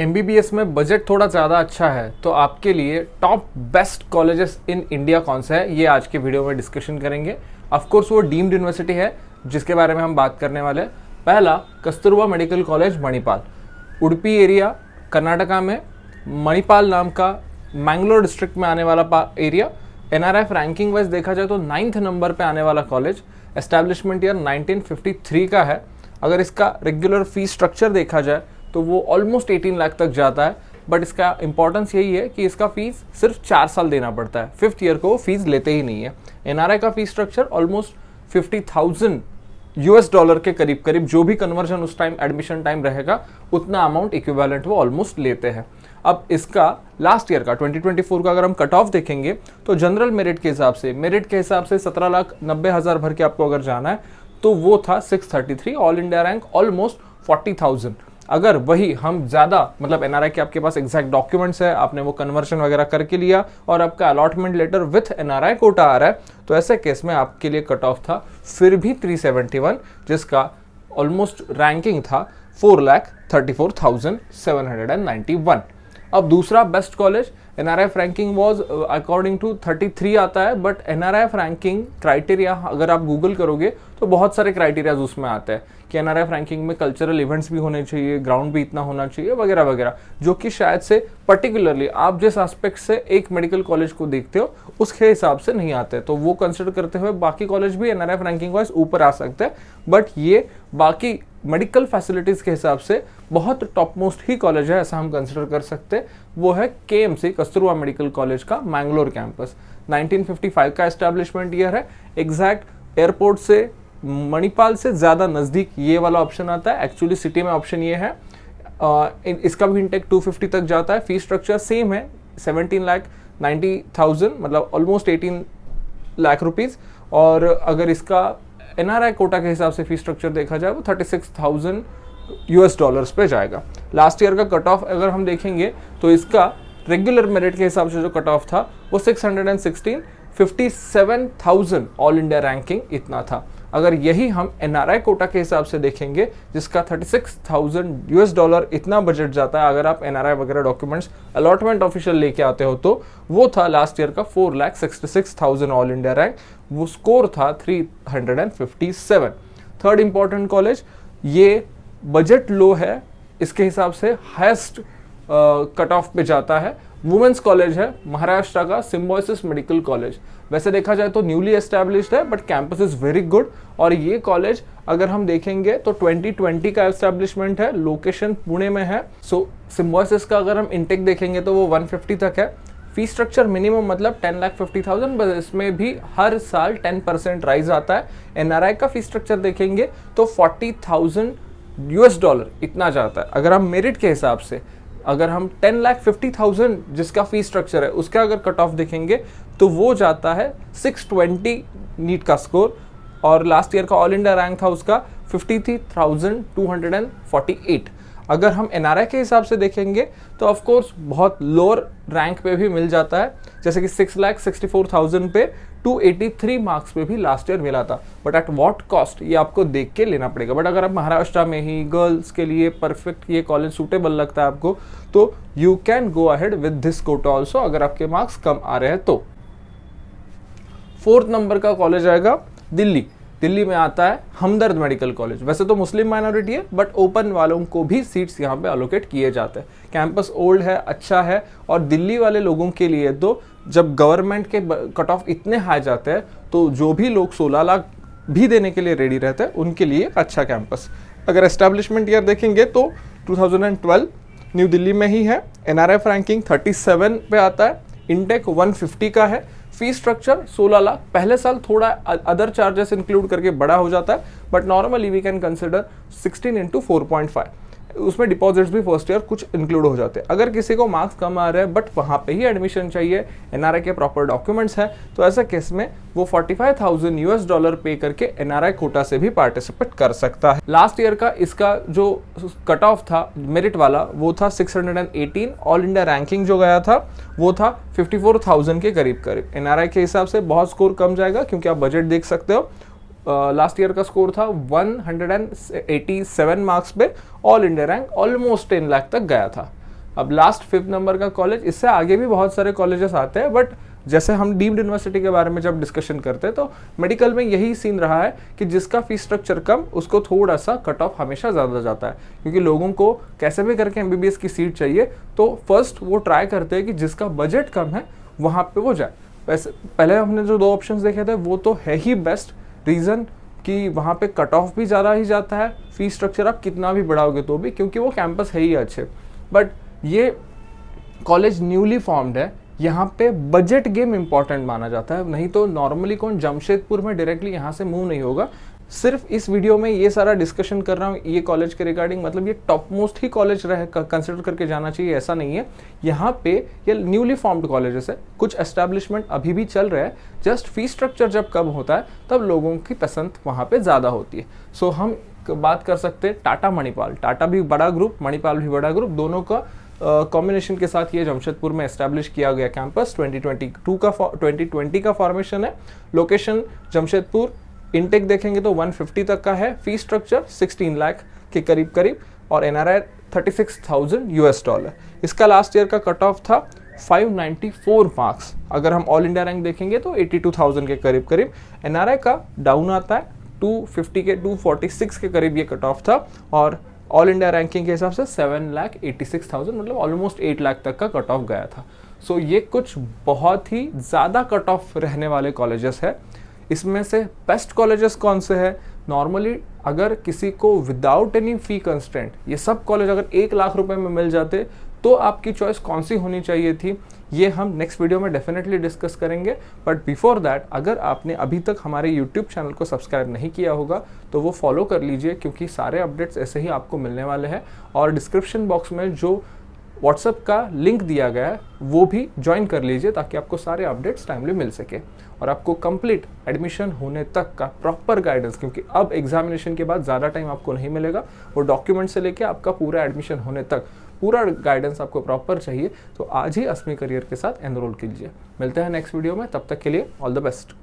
MBBS में budget थोड़ा ज़्यादा अच्छा है तो आपके लिए top best colleges in India कौन सा है, ये आज के वीडियो में डिस्कशन करेंगे। ऑफ कोर्स वो डीम्ड यूनिवर्सिटी है जिसके बारे में हम बात करने वाले हैं। पहला, Kasturba medical college Manipal, Udupi area Karnataka में, मणिपाल नाम का मैंगलोर डिस्ट्रिक्ट में आने वाला एरिया। एनआरएफ रैंकिंग वाइज देखा जाए तो 9th नंबर पे आने वाला कॉलेज। एस्टैब्लिशमेंट ईयर 1953 का है। अगर इसका रेगुलर फीस स्ट्रक्चर देखा जाए तो वो ऑलमोस्ट 18 लाख तक जाता है, बट इसका इंपॉर्टेंस यही है कि इसका फीस सिर्फ 4 साल देना पड़ता है। 5th ईयर को वो फीस लेते ही नहीं है। एनआरआई का फीस स्ट्रक्चर ऑलमोस्ट $50,000 के करीब करीब, जो भी कन्वर्जन उस टाइम एडमिशन टाइम रहेगा उतना अमाउंट इक्विवेलेंट वो ऑलमोस्ट लेते हैं। अब इसका लास्ट ईयर का 2024 का अगर हम कट ऑफ देखेंगे तो जनरल मेरिट के हिसाब से 17,90,000 भर के आपको अगर जाना है तो वो था 633। All India rank almost 40,000। अगर वही हम ज़्यादा मतलब एनआरआई के आपके पास एग्जैक्ट डॉक्यूमेंट्स है, आपने वो कन्वर्शन वगैरह करके लिया और आपका allotment letter with NRI quota आ रहा है, तो ऐसे केस में आपके लिए कट ऑफ था फिर भी 371, जिसका ऑलमोस्ट रैंकिंग था 4,34,791। अब दूसरा best college NRF ranking was according to 33 आता है, बट एनआरएफ रैंकिंग क्राइटेरिया अगर आप गूगल करोगे तो बहुत सारे क्राइटेरियाज उसमें आते हैं कि एनआरएफ रैंकिंग में कल्चरल इवेंट्स भी होने चाहिए, ग्राउंड भी इतना होना चाहिए वगैरह वगैरह, जो कि शायद से पर्टिकुलरली आप जिस एस्पेक्ट से एक मेडिकल कॉलेज को देखते हो उसके हिसाब से नहीं आते। तो वो कंसिडर करते हुए बाकी कॉलेज भी एनआरएफ रैंकिंग वाइज ऊपर आ सकते हैं, बट ये बाकी मेडिकल फैसिलिटीज़ के हिसाब से बहुत टॉप मोस्ट ही कॉलेज है, ऐसा हम कंसिडर कर सकते हैं। वो है केएमसी कस्तूरबा मेडिकल कॉलेज का मैंगलोर कैंपस। 1955 का एस्टैब्लिशमेंट ईयर है। एग्जैक्ट एयरपोर्ट से मणिपाल से ज़्यादा नज़दीक ये वाला ऑप्शन आता है। एक्चुअली सिटी में ऑप्शन ये है। इसका भी इंटेक 250 तक जाता है। फीस स्ट्रक्चर सेम है, 17,90,000 मतलब ऑलमोस्ट 18 लाख रुपीज़। और अगर इसका एनआरआई कोटा के हिसाब से फीस स्ट्रक्चर देखा जाए वो $36,000 पे जाएगा। लास्ट ईयर का कट ऑफ अगर हम देखेंगे तो इसका रेगुलर मेरिट के हिसाब से जो कट ऑफ था वो 616, 57,000 ऑल इंडिया रैंकिंग इतना था। अगर यही हम एनआरआई कोटा के हिसाब से देखेंगे जिसका $36,000 इतना बजट जाता है, अगर आप एनआरआई वगैरह डॉक्यूमेंट्स अलॉटमेंट ऑफिशियल लेके आते हो तो वो था लास्ट ईयर का 4,66,000 ऑल इंडिया रैंक। वो स्कोर था 357। थर्ड इंपॉर्टेंट कॉलेज, ये बजट लो है, इसके हिसाब से हाईएस्ट कट ऑफ पे जाता है। वुमेन्स कॉलेज है महाराष्ट्र का सिम्बायोसिस मेडिकल कॉलेज। वैसे देखा जाए तो न्यूली एस्टैब्लिश्ड है, but campus is very good. और ये कॉलेज अगर हम देखेंगे तो 2020 का एस्टैब्लिशमेंट है, लोकेशन पुणे में है। सो सिम्बायोसिस का अगर हम इंटेक देखेंगे तो वो 150 तक है। फी स्ट्रक्चर मिनिमम मतलब 10,50,000, बस इसमें भी हर साल 10% राइज आता है। एनआरआई का फी स्ट्रक्चर देखेंगे तो $40,000 इतना जाता है। अगर हम मेरिट के हिसाब से अगर हम 10,50,000 जिसका फी स्ट्रक्चर है उसका अगर कट ऑफ देखेंगे तो वो जाता है 620 नीट का स्कोर। और लास्ट ईयर का ऑल इंडिया रैंक था उसका 53,248। अगर हम एनआरआई के हिसाब से देखेंगे तो ऑफ कोर्स बहुत लोअर रैंक पे भी मिल जाता है, जैसे कि 6,64,000 पे 283 मार्क्स पे भी लास्ट ईयर मिला था। बट एट व्हाट कॉस्ट, ये आपको देख के लेना पड़ेगा। बट अगर आप महाराष्ट्र में ही गर्ल्स के लिए परफेक्ट ये कॉलेज सूटेबल लगता है आपको तो you can go ahead with this quota also, अगर आपके मार्क्स कम आ रहे हैं तो। 4th नंबर का कॉलेज आएगा दिल्ली में आता है हमदर्द मेडिकल कॉलेज। वैसे तो मुस्लिम माइनॉरिटी है, बट ओपन वालों को भी सीट्स यहाँ पे अलोकेट किए जाते हैं। कैंपस ओल्ड है, अच्छा है। और दिल्ली वाले लोगों के लिए तो जब गवर्नमेंट के कट ऑफ इतने हाई जाते हैं तो जो भी लोग 16 लाख भी देने के लिए रेडी रहते हैं उनके लिए अच्छा कैंपस। अगर एस्टैब्लिशमेंट ईयर देखेंगे तो 2012 न्यू दिल्ली में ही है। एनआरएफ रैंकिंग 37 पे आता है। इंटेक 150 का है। Fee structure 16 lakh. पहले साल थोड़ा अदर चार्जेस इंक्लूड करके बड़ा हो जाता है, but normally we can consider 16 into 4.5। उसमें डिपॉजिट्स भी फर्स्ट ईयर कुछ इंक्लूड हो जाते हैं। अगर किसी को मार्क्स कम आ रहे हैं बट वहाँ पे ही एडमिशन चाहिए, एनआरआई के प्रॉपर डॉक्यूमेंट्स हैं, तो ऐसा केस में वो $45,000 पे करके एनआरआई कोटा से भी पार्टिसिपेट कर सकता है। लास्ट ईयर का इसका जो कट ऑफ था मेरिट वाला वो था 618। ऑल इंडिया रैंकिंग जो गया था वो था 54,000 के करीब करीब। एनआरआई के हिसाब से बहुत स्कोर कम जाएगा क्योंकि आप बजट देख सकते हो। लास्ट ईयर का स्कोर था 187 मार्क्स पे। All India rank almost 10 lakh तक गया था। अब लास्ट 5th नंबर का कॉलेज, इससे आगे भी बहुत सारे कॉलेजेस आते हैं, बट जैसे हम डीम्ड यूनिवर्सिटी के बारे में जब डिस्कशन करते हैं तो मेडिकल में यही सीन रहा है कि जिसका फीस स्ट्रक्चर कम उसको थोड़ा सा कट ऑफ हमेशा ज़्यादा जाता है, क्योंकि लोगों को कैसे भी करके MBBS की सीट चाहिए, तो फर्स्ट वो ट्राई करते हैं कि जिसका बजट कम है वहाँ पे वो जाए। वैसे पहले हमने जो 2 ऑप्शंस देखे थे वो तो है ही बेस्ट रीज़न कि वहाँ पे कट ऑफ भी ज़्यादा ही जाता है, फीस स्ट्रक्चर आप कितना भी बढ़ाओगे तो भी, क्योंकि वो कैंपस है ही अच्छे। बट ये कॉलेज न्यूली फॉर्म्ड है, यहाँ पे बजट गेम इंपॉर्टेंट माना जाता है, नहीं तो नॉर्मली कौन जमशेदपुर में डायरेक्टली यहाँ से मूव नहीं होगा। सिर्फ इस वीडियो में ये सारा डिस्कशन कर रहा हूँ ये कॉलेज के रिगार्डिंग, मतलब ये टॉप मोस्ट ही कॉलेज रहे कंसिडर करके जाना चाहिए ऐसा नहीं है। यहाँ पे ये न्यूली फॉर्म्ड कॉलेजेस है, कुछ एस्टैब्लिशमेंट अभी भी चल रहे हैं, जस्ट फीस स्ट्रक्चर जब कम होता है तब लोगों की पसंद वहाँ पे ज़्यादा होती है। सो हम बात कर सकते हैं टाटा मणिपाल, टाटा भी बड़ा ग्रुप, मणिपाल भी बड़ा ग्रुप, दोनों का कॉम्बिनेशन के साथ ये जमशेदपुर में एस्टैब्लिश किया गया कैंपस 2020 का फॉर्मेशन है। लोकेशन जमशेदपुर, इनटेक देखेंगे तो 150 तक का है, फीस स्ट्रक्चर 16 लाख के करीब और NRI $36,000। इसका लास्ट ईयर का कट ऑफ था 594 मार्क्स। अगर हम ऑल इंडिया रैंक देखेंगे तो 82,000 के करीब। NRI का डाउन आता है 250 के 246 के करीब ये कट ऑफ था, और ऑल इंडिया रैंकिंग के हिसाब से 7,86,000, मतलब ऑलमोस्ट 8 लाख तक का कट ऑफ गया था। सो ये कुछ बहुत ही ज़्यादा कट ऑफ रहने वाले कॉलेजेस है। इसमें से बेस्ट कॉलेजेस कौन से हैं? नॉर्मली अगर किसी को विदाउट एनी फी कंस्टेंट ये सब कॉलेज अगर 1 लाख रुपए में मिल जाते तो आपकी चॉइस कौन सी होनी चाहिए थी, ये हम नेक्स्ट वीडियो में डेफिनेटली डिस्कस करेंगे। बट बिफोर दैट, अगर आपने अभी तक हमारे यूट्यूब चैनल को सब्सक्राइब नहीं किया होगा तो वो फॉलो कर लीजिए, क्योंकि सारे अपडेट्स ऐसे ही आपको मिलने वाले हैं। और डिस्क्रिप्शन बॉक्स में जो व्हाट्सएप का लिंक दिया गया है वो भी ज्वाइन कर लीजिए, ताकि आपको सारे अपडेट्स टाइमली मिल सके और आपको कंप्लीट एडमिशन होने तक का प्रॉपर गाइडेंस, क्योंकि अब एग्जामिनेशन के बाद ज़्यादा टाइम आपको नहीं मिलेगा, वो डॉक्यूमेंट से लेके आपका पूरा एडमिशन होने तक पूरा गाइडेंस आपको प्रॉपर चाहिए, तो आज ही अस्मी करियर के साथ एनरोल कीजिए। मिलते हैं नेक्स्ट वीडियो में, तब तक के लिए ऑल द बेस्ट।